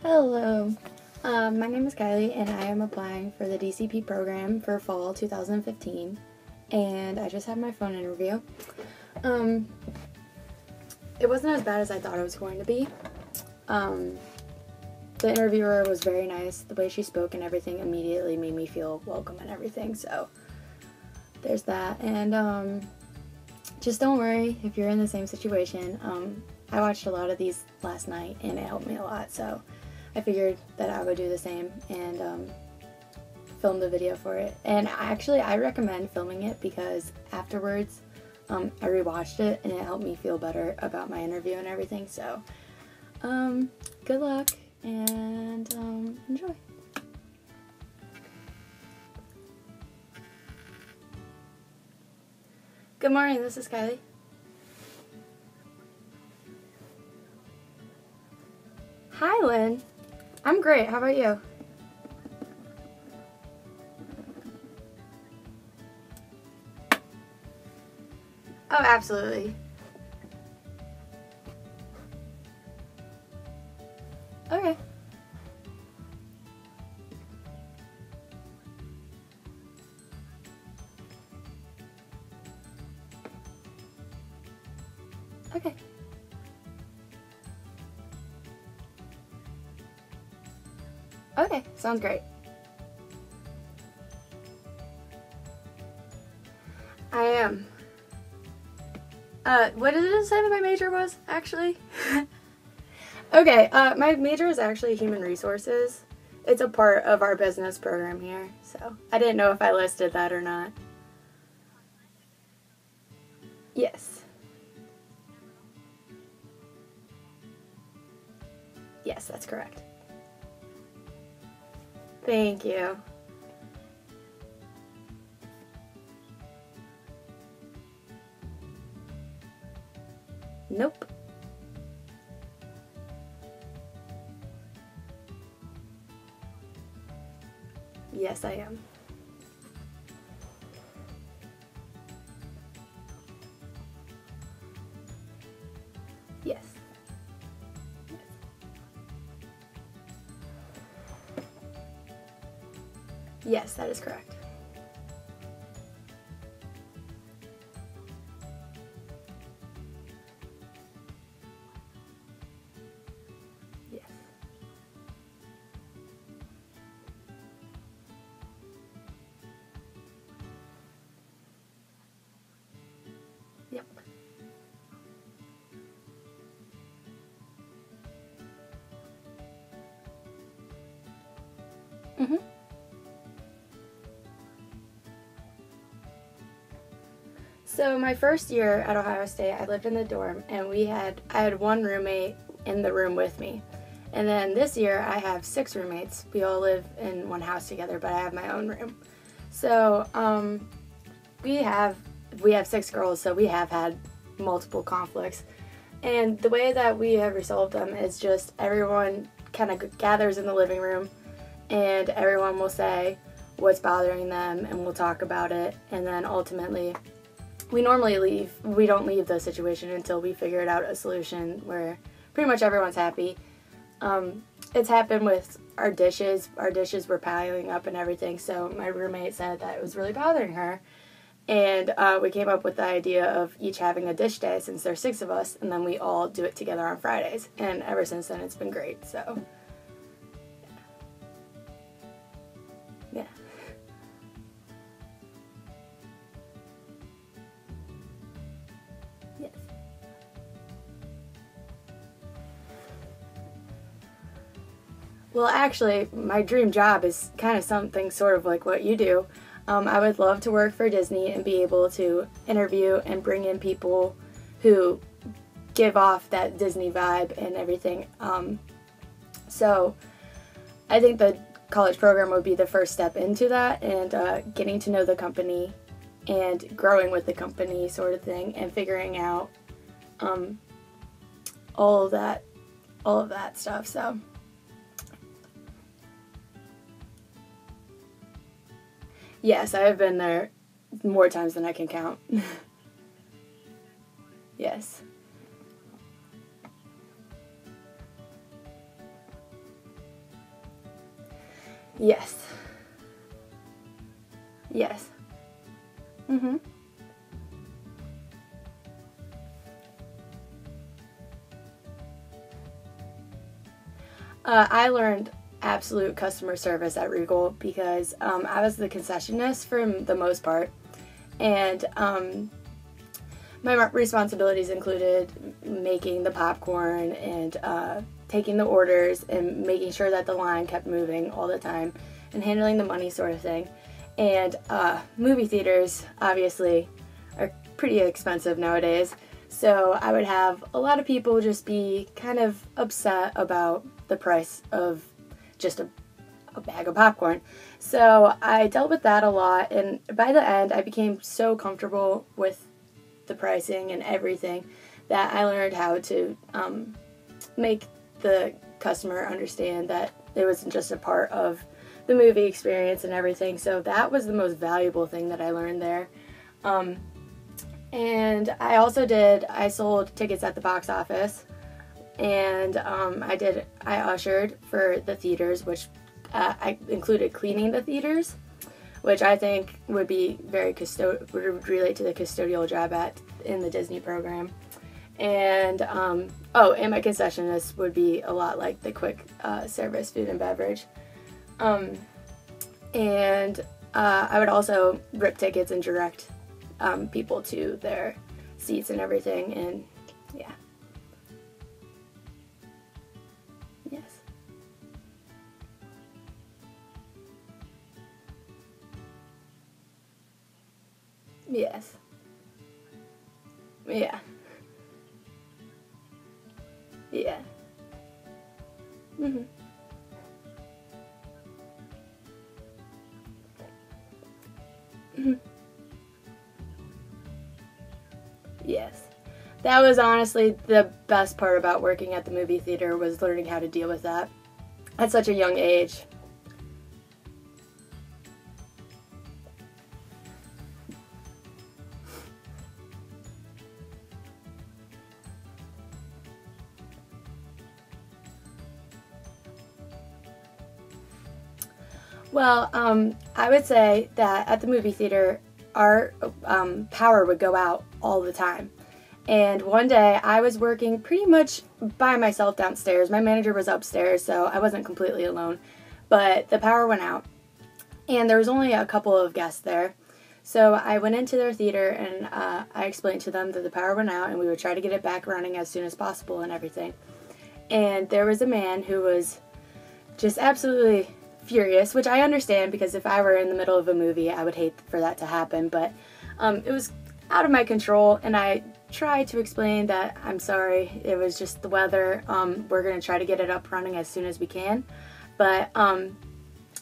Hello, my name is Kylie and I am applying for the DCP program for fall 2015 and I just had my phone interview. It wasn't as bad as I thought it was going to be. The interviewer was very nice. The way she spoke and everything immediately made me feel welcome and everything, so there's that. And just don't worry if you're in the same situation. I watched a lot of these last night and it helped me a lot, so I figured that I would do the same and film the video for it. And actually, I recommend filming it because afterwards, I rewatched it and it helped me feel better about my interview and everything. So, good luck and enjoy. Good morning, this is Kylie. Hi, Lynn. I'm great. How about you? Oh, absolutely. Okay. Okay. Okay, sounds great. I am. What did it say that my major was, actually? Okay, my major is actually human resources. It's a part of our business program here, so I didn't know if I listed that or not. Yes. Yes, that's correct. Thank you. Nope. Yes, I am. Yes. Yes, that is correct. Yes. Yep. Mhm. So my first year at Ohio State, I lived in the dorm, and I had one roommate in the room with me. And then this year, I have 6 roommates. We all live in one house together, but I have my own room. So we have 6 girls, so we have had multiple conflicts. And the way that we have resolved them is just everyone kind of gathers in the living room, and everyone will say what's bothering them, and we'll talk about it, and then ultimately we normally leave. We don't leave the situation until we figured out a solution where pretty much everyone's happy. It's happened with our dishes. Our dishes were piling up and everything, so my roommate said that it was really bothering her. And we came up with the idea of each having a dish day since there's 6 of us, and then we all do it together on Fridays. And ever since then, it's been great, so yeah. Yes. Well, actually, my dream job is kind of something sort of like what you do. I would love to work for Disney and be able to interview and bring in people who give off that Disney vibe and everything. So I think the college program would be the first step into that, and getting to know the company and growing with the company sort of thing, and figuring out all of that stuff. So yes, I have been there more times than I can count. Yes. Yes. Yes. Mhm. I learned absolute customer service at Regal because I was the concessionist for the most part, and my responsibilities included making the popcorn and taking the orders and making sure that the line kept moving all the time and handling the money sort of thing. And movie theaters obviously are pretty expensive nowadays. So I would have a lot of people just be kind of upset about the price of just a bag of popcorn. So I dealt with that a lot, and by the end I became so comfortable with the pricing and everything that I learned how to make the customer understand that it wasn't just a part of the movie experience and everything. So that was the most valuable thing that I learned there. And I sold tickets at the box office, and I ushered for the theaters, which I included cleaning the theaters, which I think would be would relate to the custodial job in the Disney program. And and my concessionist would be a lot like the quick service food and beverage. And I would also rip tickets and direct people to their seats and everything, and yeah. Yes. Yes. Yeah. Yeah. Mhm. Mhm. Yes. That was honestly the best part about working at the movie theater, was learning how to deal with that at such a young age. Well, I would say that at the movie theater, our power would go out all the time. And one day I was working pretty much by myself downstairs. My manager was upstairs, so I wasn't completely alone. But the power went out, and there was only a couple of guests there. So I went into their theater, and I explained to them that the power went out and we would try to get it back running as soon as possible and everything. And there was a man who was just absolutely furious, which I understand, because if I were in the middle of a movie, I would hate for that to happen. But it was out of my control, and I tried to explain that I'm sorry, it was just the weather. We're going to try to get it up running as soon as we can. But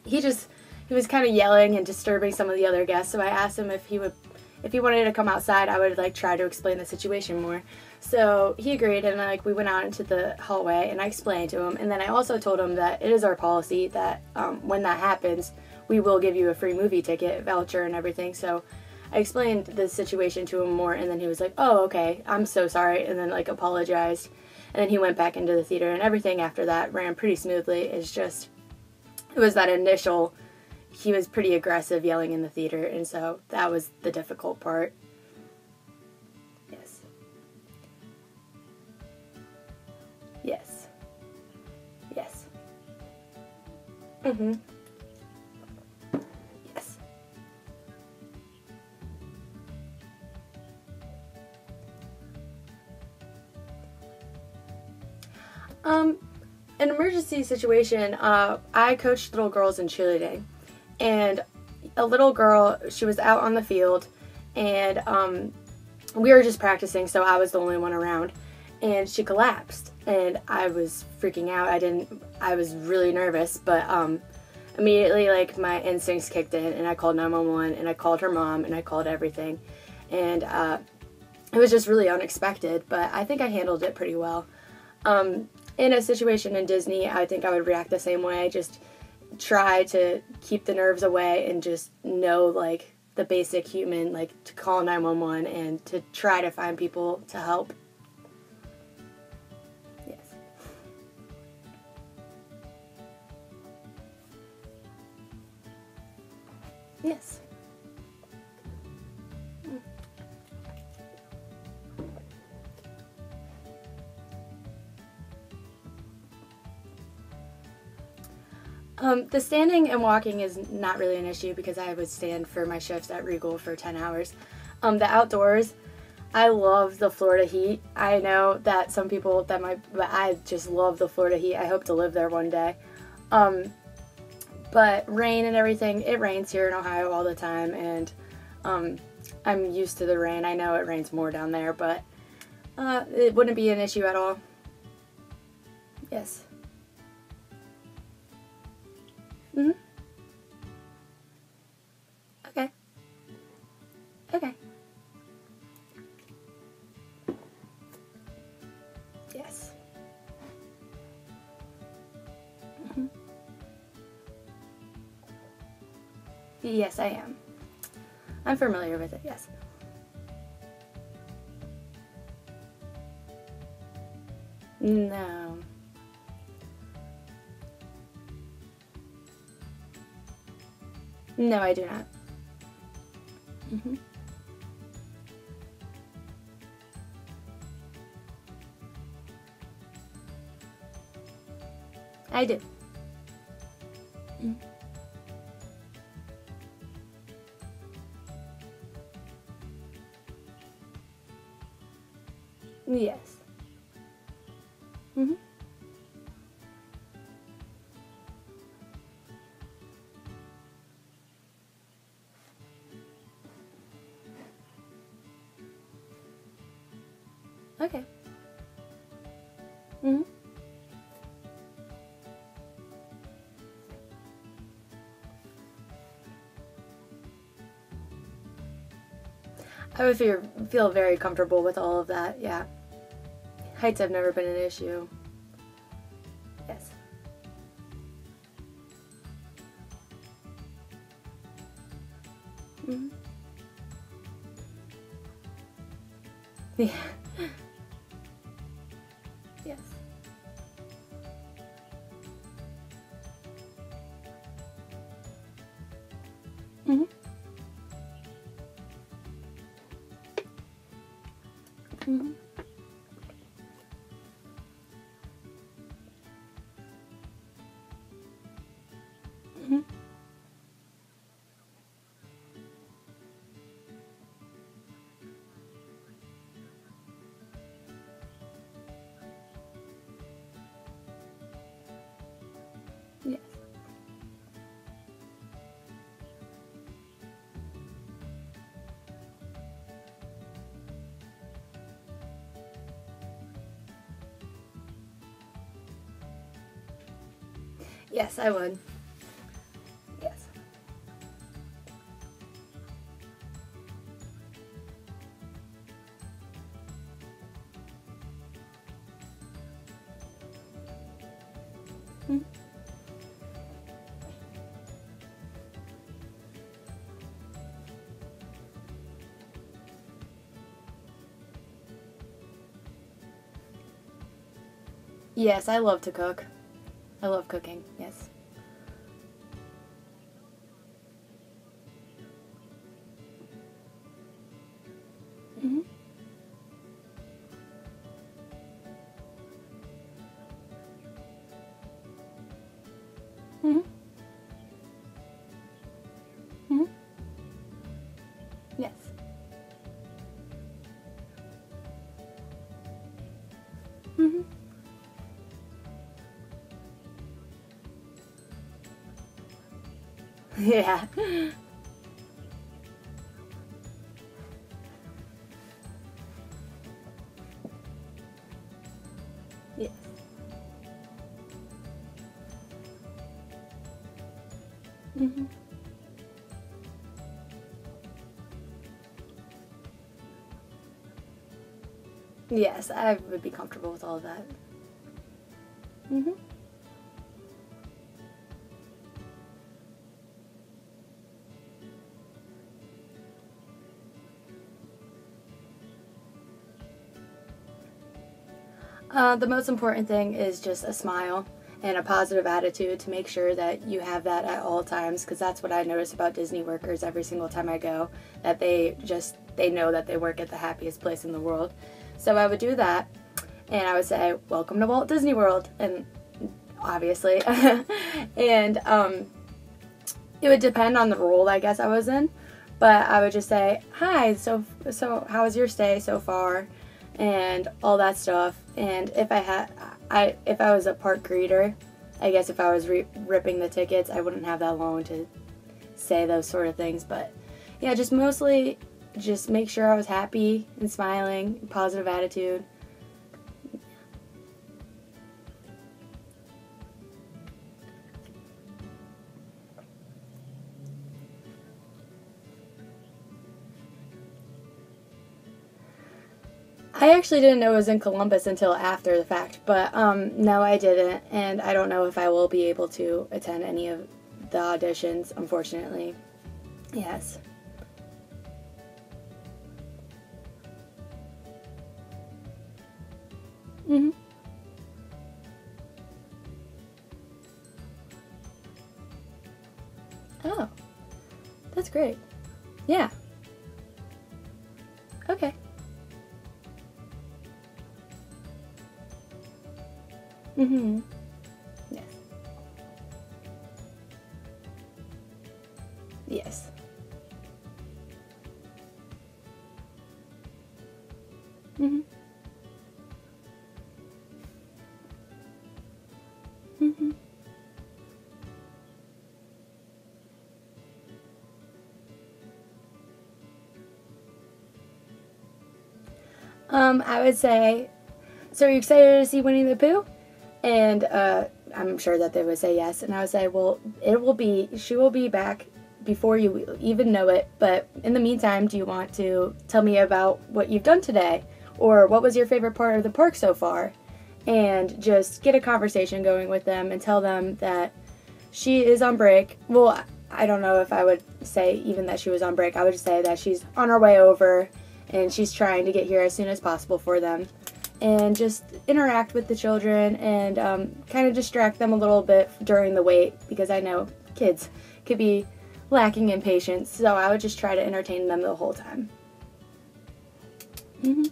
he was kind of yelling and disturbing some of the other guests, so I asked him if he wanted to come outside, I would like try to explain the situation more. So he agreed, and like we went out into the hallway, and I explained to him, and then I also told him that it is our policy that when that happens, we will give you a free movie ticket voucher and everything. So I explained the situation to him more, and then he was like, "Oh, okay, I'm so sorry," and then like apologized, and then he went back into the theater, and everything after that ran pretty smoothly. It was that initial. He was pretty aggressive yelling in the theater, and so that was the difficult part. Yes. Yes. Yes. Mhm. Yes. An emergency situation. I coached little girls in cheerleading, and a little girl, she was out on the field, and we were just practicing, so I was the only one around, and she collapsed, and I was freaking out. I was really nervous, but immediately like my instincts kicked in, and I called 911, and I called her mom, and I called everything, and it was just really unexpected, but I think I handled it pretty well. In a situation in Disney, I think I would react the same way. Just try to keep the nerves away and just know like the basic human, like to call 911 and to try to find people to help. Yes. Yes. The standing and walking is not really an issue because I would stand for my shifts at Regal for 10 hours. The outdoors, I love the Florida heat. I know that some people that might, but I just love the Florida heat. I hope to live there one day. But rain and everything, it rains here in Ohio all the time, and I'm used to the rain. I know it rains more down there, but it wouldn't be an issue at all. Yes. Mm-hmm. Okay. Okay. Yes. Mm-hmm. Yes, I am. I'm familiar with it, yes. No. No, I do not. Mm-hmm. I do. Mm. Yes. Mm-hmm. Okay. Mm-hmm. I would feel very comfortable with all of that, yeah. Heights have never been an issue. Yes. Mm-hmm. Yeah. Yes. Mm-hmm. Mm-hmm. Mm-hmm. Yes. Yes, I would. Yes. Mm-hmm. Yes, I love to cook. I love cooking, yes. Mm-hmm. Mm-hmm. Mm-hmm. Yes. Mm-hmm. Yeah. Yes. Mm-hmm. Yes, I would be comfortable with all of that. Mm-hmm. The most important thing is just a smile and a positive attitude to make sure that you have that at all times, because that's what I notice about Disney workers every single time I go, that they know that they work at the happiest place in the world. So I would do that, and I would say, welcome to Walt Disney World, and obviously, and it would depend on the role I guess I was in, but I would just say, hi, so how was your stay so far, and all that stuff. And if I was a park greeter, I guess if I was ripping the tickets, I wouldn't have that long to say those sort of things. But yeah, just mostly just make sure I was happy and smiling, positive attitude. I actually didn't know it was in Columbus until after the fact, but no, I didn't, and I don't know if I will be able to attend any of the auditions, unfortunately. Yes. Mhm. Oh, that's great. Yeah. Okay. Mhm. Yes. Yes. Mhm. Mhm. I would say, so are you excited to see Winnie the Pooh? And I'm sure that they would say yes. And I would say, well, she will be back before you even know it. But in the meantime, do you want to tell me about what you've done today? Or what was your favorite part of the park so far? And just get a conversation going with them and tell them that she is on break. Well, I don't know if I would say even that she was on break. I would just say that she's on her way over and she's trying to get here as soon as possible for them. And just interact with the children and kind of distract them a little bit during the wait, because I know kids could be lacking in patience. So I would just try to entertain them the whole time. Hmm.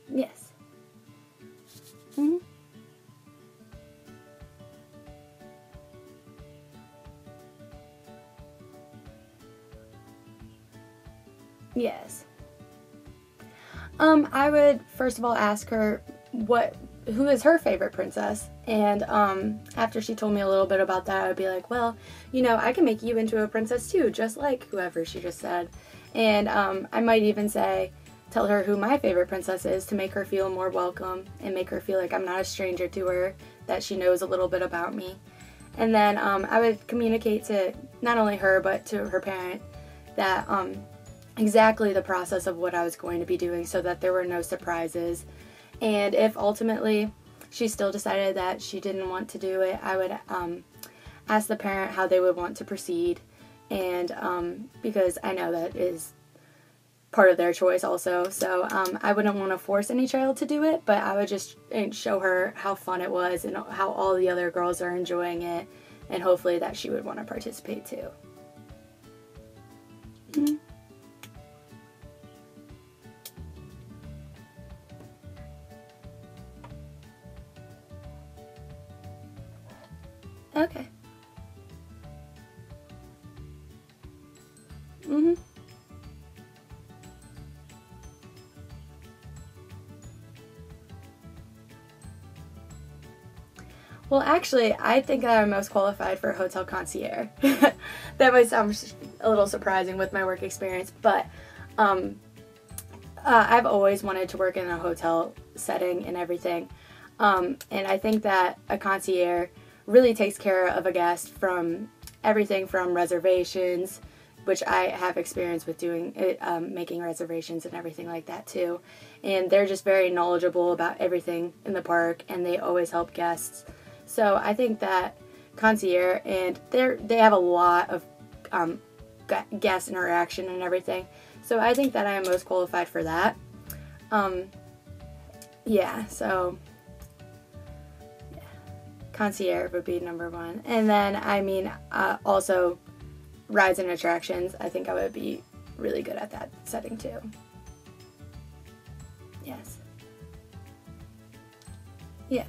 Yes. Hmm. Yes. I would first of all ask her who is her favorite princess, and after she told me a little bit about that, I would be like, well, I can make you into a princess too, just like whoever she just said, and I might even tell her who my favorite princess is to make her feel more welcome and make her feel like I'm not a stranger to her, that she knows a little bit about me, and then I would communicate to not only her but to her parent that exactly the process of what I was going to be doing so that there were no surprises. And if ultimately she still decided that she didn't want to do it, I would ask the parent how they would want to proceed. And because I know that is part of their choice also. So I wouldn't want to force any child to do it, but I would just show her how fun it was and how all the other girls are enjoying it. And hopefully that she would want to participate too. Mm-hmm. Okay. Mhm. Well, actually, I think I'm most qualified for hotel concierge. That might sound a little surprising with my work experience, but um, I've always wanted to work in a hotel setting and everything. And I think that a concierge really takes care of a guest from everything from reservations, which I have experience with doing it, making reservations and everything like that too. And they're just very knowledgeable about everything in the park, and they always help guests. So I think that concierge, and they have a lot of guest interaction and everything. So I think that I am most qualified for that. Yeah, so yeah. Concierge would be number one. And then, also rides and attractions. I think I would be really good at that setting too. Yes. Yes.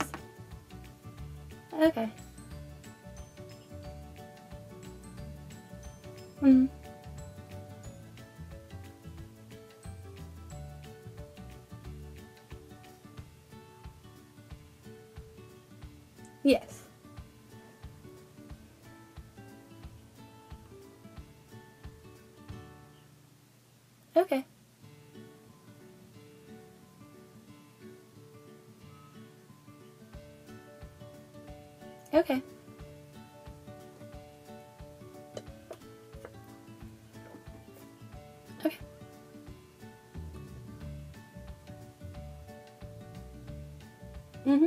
Okay. Mm-hmm. Yes. Okay. Okay. Okay. Mm-hmm.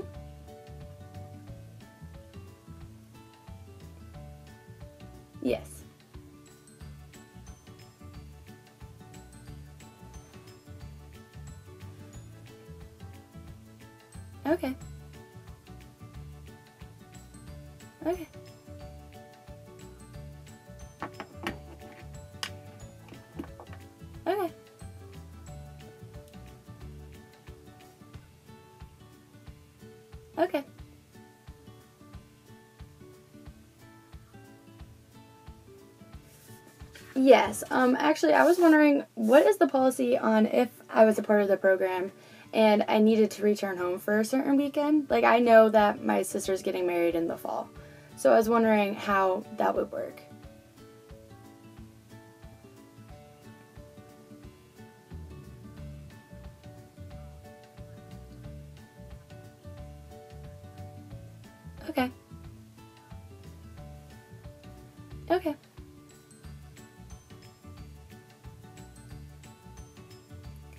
Yes. Okay. Okay. Okay. Okay. Yes. Actually, I was wondering, what is the policy on if I was a part of the program and I needed to return home for a certain weekend? Like, I know that my sister's getting married in the fall, so I was wondering how that would work. Okay. Okay.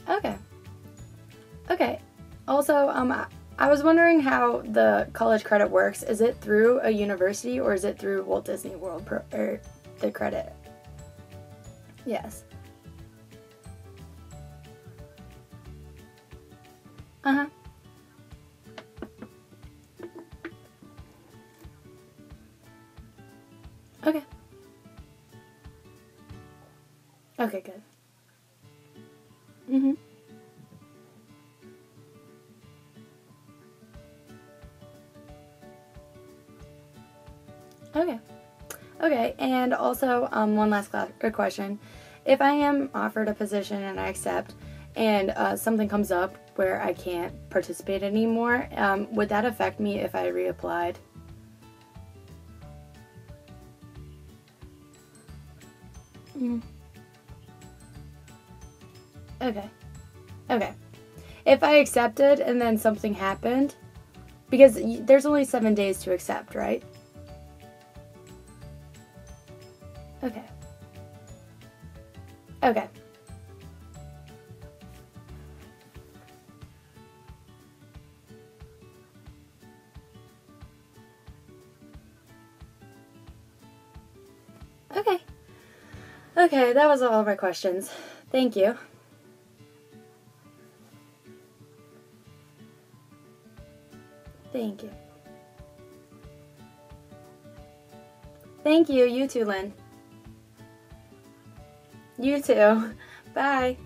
Okay. Okay. Also, I was wondering how the college credit works. Is it through a university or is it through Walt Disney World or the credit? Yes. Uh-huh. Okay. Okay, good. Mm-hmm. Okay. Okay, and also one last question. If I am offered a position and I accept, and something comes up where I can't participate anymore, would that affect me if I reapplied? Mm. Okay. Okay. If I accepted and then something happened, because there's only 7 days to accept, right? Okay. Okay. Okay. Okay, that was all of my questions. Thank you. Thank you. Thank you. You too, Lynn. You too. Bye.